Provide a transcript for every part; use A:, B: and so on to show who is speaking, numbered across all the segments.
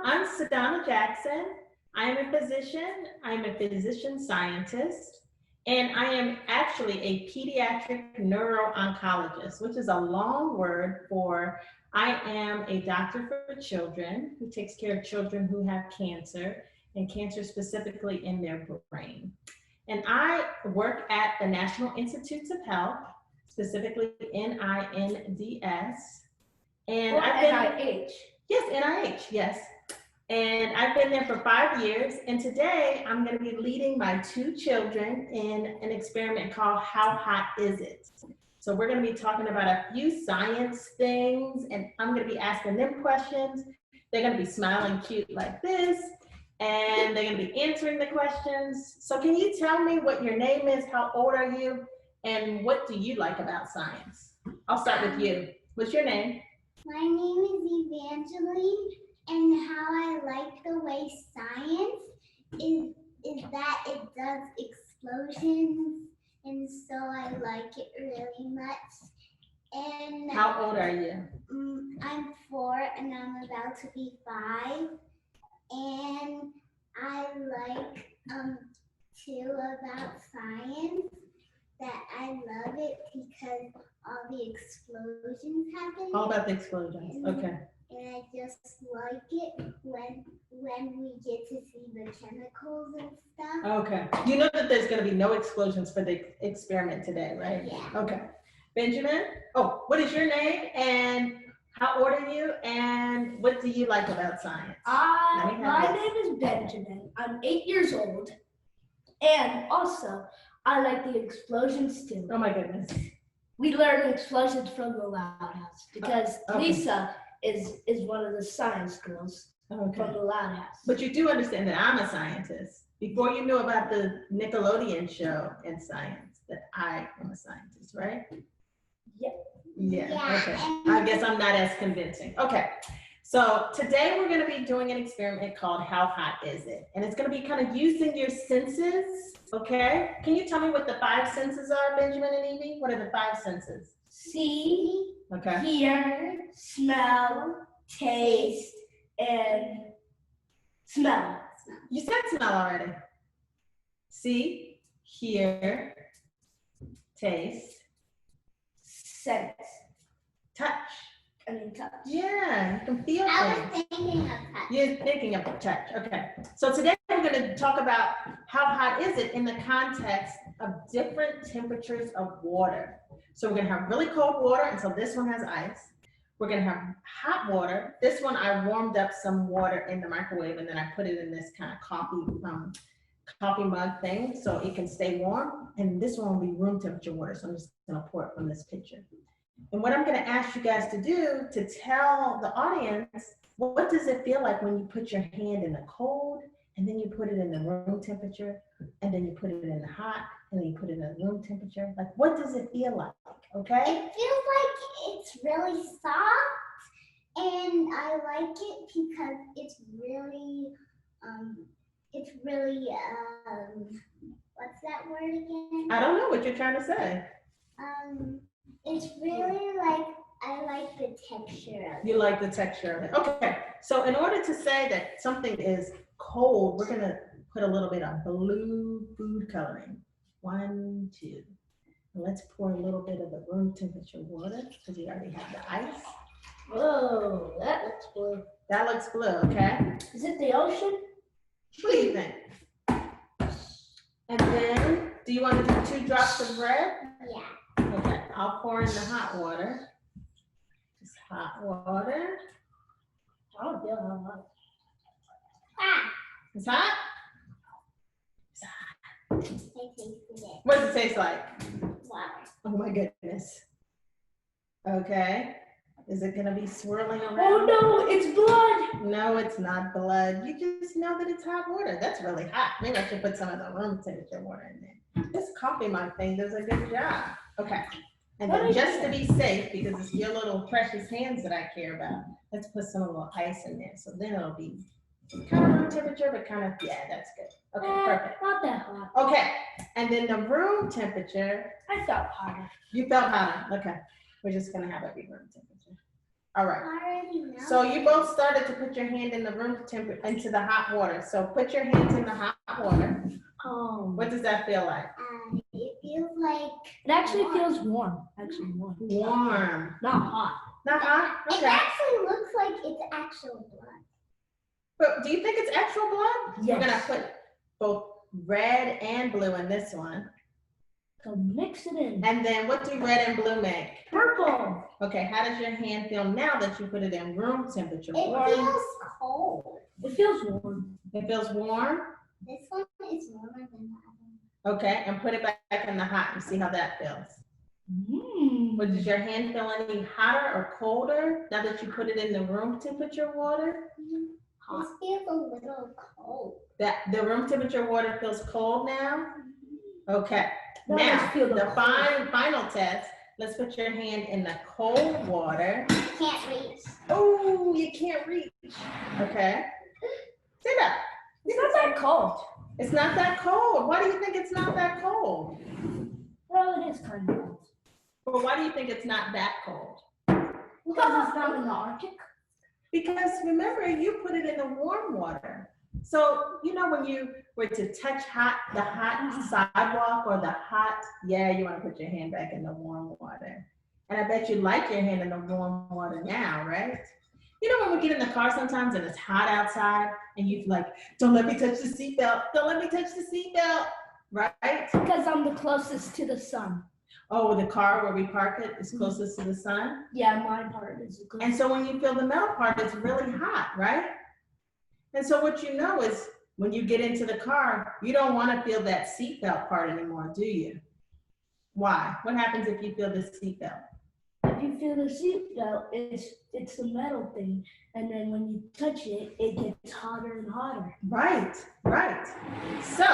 A: I'm Sadhana Jackson. I am a physician. I'm a physician scientist, and I am actually a pediatric neuro-oncologist, which is a long word for I am a doctor for children who takes care of children who have cancer, and cancer specifically in their brain. And I work at the National Institutes of Health, specifically NINDS. And I've been
B: NIH.
A: Yes, NIH, yes. And I've been there for 5 years. And today I'm going to be leading my 2 children in an experiment called How Hot Is It? So we're going to be talking about a few science things, and I'm going to be asking them questions. They're going to be smiling cute like this, and they're going to be answering the questions. So can you tell me what your name is, how old are you, and what do you like about science? I'll start with you. What's your name?
C: My name is Evangeline, and how I like the way science is that it does explosions, and so I like it really much. And
A: How old are you?
C: I'm 4, and I'm about to be 5, and I like too about science that I love it because all the explosions happen.
A: All about the explosions, okay.
C: And I just like it when we get to see the chemicals and stuff.
A: Okay. You know that there's going to be no explosions for the experiment today, right?
C: Yeah.
A: Okay. Benjamin, what is your name and how old are you and what do you like about science?
B: My name is Benjamin. I'm 8 years old. And also, I like the explosions too.
A: Oh my goodness.
B: We learn explosions from the Loud House because
A: Okay.
B: Lisa is one of the science girls from the Loud House.
A: But you do understand that I'm a scientist. Before you knew about the Nickelodeon show in science, that I am a scientist, right? Yeah, okay. I guess I'm not as convincing. Okay, so today we're gonna be doing an experiment called How Hot Is It? And it's gonna be kind of using your senses, okay? Can you tell me what the 5 senses are, Benjamin and Evie? What are the 5 senses?
B: See,
A: Okay.
B: hear, smell, taste, and smell.
A: You said smell already. See, hear, taste,
B: Sense.
A: touch.
B: Touch.
A: Yeah, you can feel
C: I
A: things.
C: was thinking of touch.
A: You're thinking of touch, okay. So today we're going to talk about how hot is it in the context of different temperatures of water. So we're going to have really cold water, and so this one has ice. We're going to have hot water. This one I warmed up some water in the microwave, and then I put it in this kind of coffee mug thing so it can stay warm. And this one will be room temperature water, so I'm just going to pour it from this pitcher. And what I'm going to ask you guys to do to tell the audience, what does it feel like when you put your hand in the cold, and then you put it in the room temperature, and then you put it in the hot, and then you put it in the room temperature? Like, what does it feel like? Okay?
C: It feels like it's really soft, and I like it because it's really what's that word again?
A: I don't know what you're trying to say.
C: It's really like, I like the texture of it.
A: You like the texture of it. Okay, so in order to say that something is cold, we're gonna put a little bit of blue food coloring. 1, 2. And let's pour a little bit of the room temperature water because we already have the ice.
B: Whoa, that looks blue.
A: That looks blue, okay?
B: Is it the ocean?
A: What do you think? And then, do you want to do 2 drops of red?
C: Yeah.
A: Okay, I'll pour in the hot water. Just hot water.
B: I don't feel how much.
A: It's hot?
C: I tasted it.
A: What does it taste like?
C: Wow.
A: Oh my goodness. Okay. Is it gonna be swirling around?
B: Oh no, it's blood.
A: No, it's not blood. You just know that it's hot water. That's really hot. Maybe I should put some of the room temperature water in there. This coffee mug thing does a good job. Okay. And then just to be safe, because it's your little precious hands that I care about, let's put some little ice in there. So then it'll be kind of room temperature, but kind of, yeah, that's good. Okay, perfect.
B: Not that hot.
A: Okay, and then the room temperature.
B: I felt hotter.
A: You felt hotter. Okay, we're just gonna have it be room temperature. All right.
C: I already know.
A: So you both started to put your hand in the room temperature, into the hot water. So put your hands in the hot water.
B: Oh.
A: What does that feel like?
C: It feels like
B: It actually feels warm. Actually warm.
A: Warm.
B: Not hot.
A: Not hot?
C: it
A: Okay.
C: actually looks like it's actual blood.
A: But do you think it's actual blood?
B: Yes.
A: We're gonna put both red and blue in this one.
B: So mix it in.
A: And then what do red and blue make?
B: Purple.
A: Okay, how does your hand feel now that you put it in room temperature?
C: It
A: Warm?
C: feels cold.
B: It feels warm.
A: It feels warm?
C: This one is warmer than the other.
A: Okay, and put it back in the hot and see how that feels. But does your hand feel any hotter or colder now that you put it in the room temperature water?
C: This feels a little cold.
A: That the room temperature water feels cold now? Okay,
B: Now
A: now
B: let's feel the
A: the final test. Let's put your hand in the cold water.
C: Can't reach.
A: Oh, you can't reach. Okay. Sit up.
B: It's not that cold.
A: It's not that cold. Why do you think it's not that cold?
B: Well, it is kind of cold.
A: Well, why do you think it's not that cold?
B: Because it's not in the Arctic.
A: Because remember, you put it in the warm water. So, you know, when you were to touch the hot sidewalk or the hot, yeah, you want to put your hand back in the warm water. And I bet you like your hand in the warm water now, right? You know, when we get in the car sometimes and it's hot outside and you like, don't let me touch the seatbelt. Don't let me touch the seatbelt, right?
B: Because I'm the closest to the sun.
A: Oh, the car where we park it is closest to the sun.
B: Yeah, my part is the closest.
A: And so when you feel the metal part, it's really hot, right? And so what you know is when you get into the car, you don't want to feel that seatbelt part anymore, do you? Why? What happens if you feel the seatbelt?
B: If you feel the seatbelt, it's the metal thing. And then when you touch it, it gets hotter and hotter.
A: Right, right. So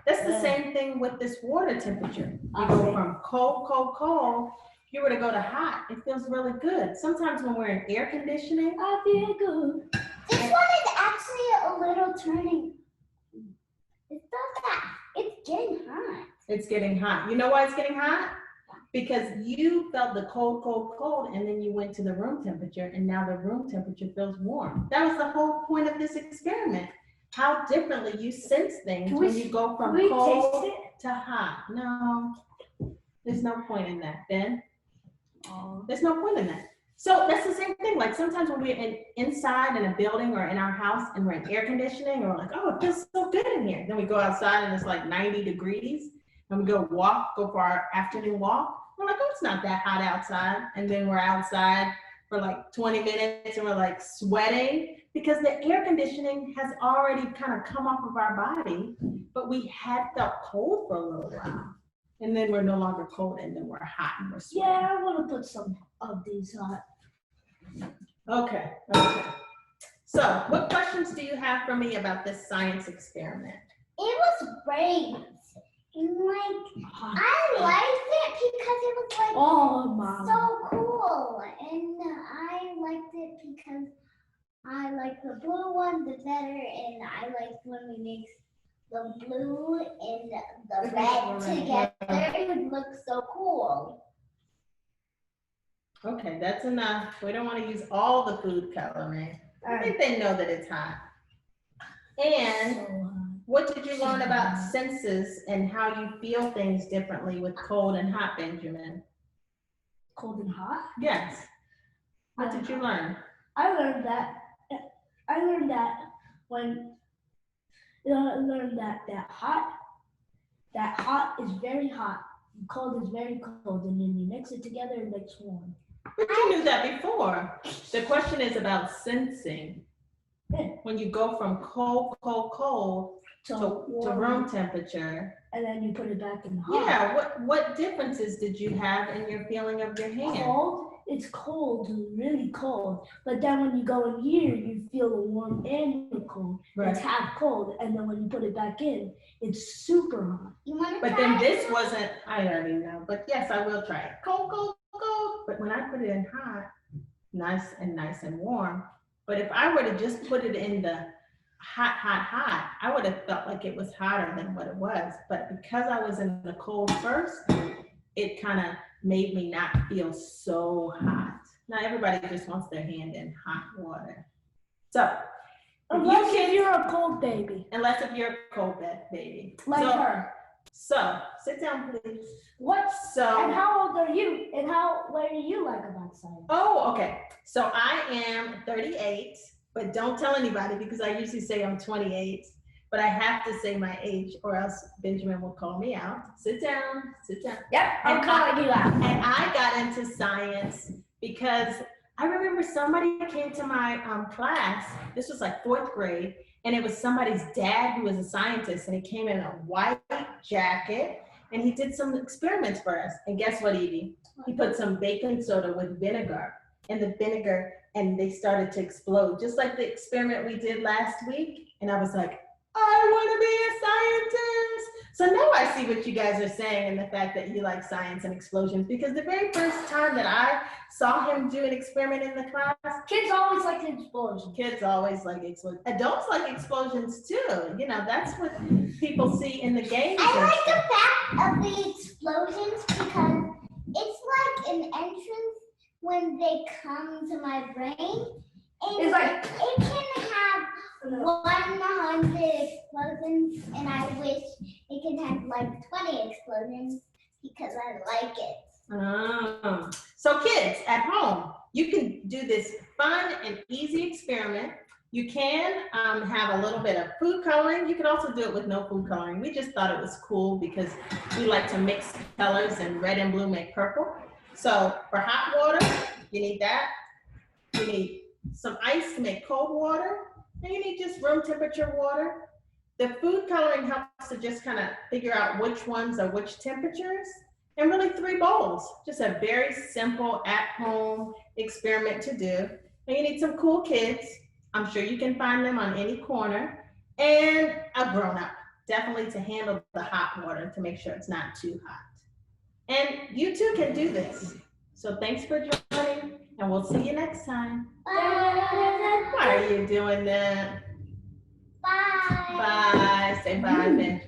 A: that's the same thing with this water temperature. You go from cold, cold, cold. If you were to go to hot, it feels really good. Sometimes when we're in air conditioning,
B: I feel good.
C: This one is actually a little turning. It's not that. It's getting hot.
A: it's getting hot. You know why it's getting hot? Because you felt the cold, cold, cold, and then you went to the room temperature, and now the room temperature feels warm. That was the whole point of this experiment. How differently you sense things when you go from
B: Can we
A: cold
B: taste
A: to hot. No, there's no point in that, Ben.
B: it?
A: There's no point in that. So that's the same thing. Like sometimes when we're inside in a building or in our house and we're in air conditioning, or we're like, oh, it feels so good in here. Then we go outside and it's like 90 degrees, and we go for our afternoon walk. We're like, oh, it's not that hot outside. And then we're outside for like 20 minutes and we're like sweating because the air conditioning has already kind of come off of our body, but we had felt cold for a little while. And then we're no longer cold and then we're hot and we're sweating.
B: Yeah, I want to put some of these on.
A: Okay, okay. So what questions do you have for me about this science experiment?
C: It was great. And like, I liked it because it was like
B: Oh, Mom.
C: so cool. And I liked it because I like the blue one the better, and I like when we mix the blue and the red together. It would look so cool.
A: Okay, that's enough. We don't want to use all the food coloring. I think they know that it's hot. And what did you learn about senses and how you feel things differently with cold and hot, Benjamin?
B: Cold and hot?
A: Yes. What did you learn?
B: I learned that when I learned that hot is very hot, and cold is very cold, and then you mix it together and it makes warm.
A: But you knew that before. The question is about sensing. When you go from cold, cold, cold to room temperature.
B: And then you put it back in the hot.
A: Yeah, what differences did you have in your feeling of your hand?
B: Cold, it's cold, really cold. But then when you go in here, you feel the warm and the cold.
A: Right.
B: It's half cold, and then when you put it back in, it's super hot.
C: You want to
A: But
C: try
A: then
C: it?
A: this wasn't, I already know, but yes, I will try it. Cold, cold, cold. But when I put it in hot, nice and warm. But if I were to just put it in the hot, hot, hot, I would have felt like it was hotter than what it was. But because I was in the cold first, it kind of made me not feel so hot. Not everybody just wants their hand in hot water. So,
B: Unless if you're a cold baby,
A: unless if you're a cold baby.
B: like
A: So,
B: her.
A: so, sit down, please.
B: What?
A: So,
B: And how old are you? And what do you like about science?
A: oh, okay. So I am 38, but don't tell anybody because I usually say I'm 28, but I have to say my age or else Benjamin will call me out. Sit down, sit down.
B: Yep, I'm calling you out.
A: And I got into science because I remember somebody came to my class, this was like 4th grade, and it was somebody's dad who was a scientist, and he came in a white jacket, and he did some experiments for us. And guess what, Evie? He put some baking soda with vinegar in the vinegar, and they started to explode, just like the experiment we did last week. And I was like, I want to be a scientist. So now I see what you guys are saying and the fact that you like science and explosions, because the very first time that I saw him do an experiment in the class,
B: Kids always like explosions.
A: kids always like explosions. Adults like explosions too. You know, that's what people see in the games.
C: I
A: and
C: like the
A: stuff.
C: fact of the explosions because it's like an entrance when they come to my brain. And
B: It's like-
C: it can have 100 explosions, and I wish it can have like 20 explosions because I like it.
A: Oh. So kids at home, you can do this fun and easy experiment. You can have a little bit of food coloring. You can also do it with no food coloring. We just thought it was cool because we like to mix colors, and red and blue make purple. So for hot water, you need that. You need some ice to make cold water, and you need just room temperature water. The food coloring helps to just kind of figure out which ones are which temperatures, and really 3 bowls. Just a very simple at-home experiment to do. And you need some cool kids. I'm sure you can find them on any corner, and a grown-up, definitely to handle the hot water to make sure it's not too hot. And you too can do this. So thanks for joining, and we'll see you next time.
C: Bye.
A: Why are you doing that?
C: Bye.
A: Bye. Say bye, Benjamin.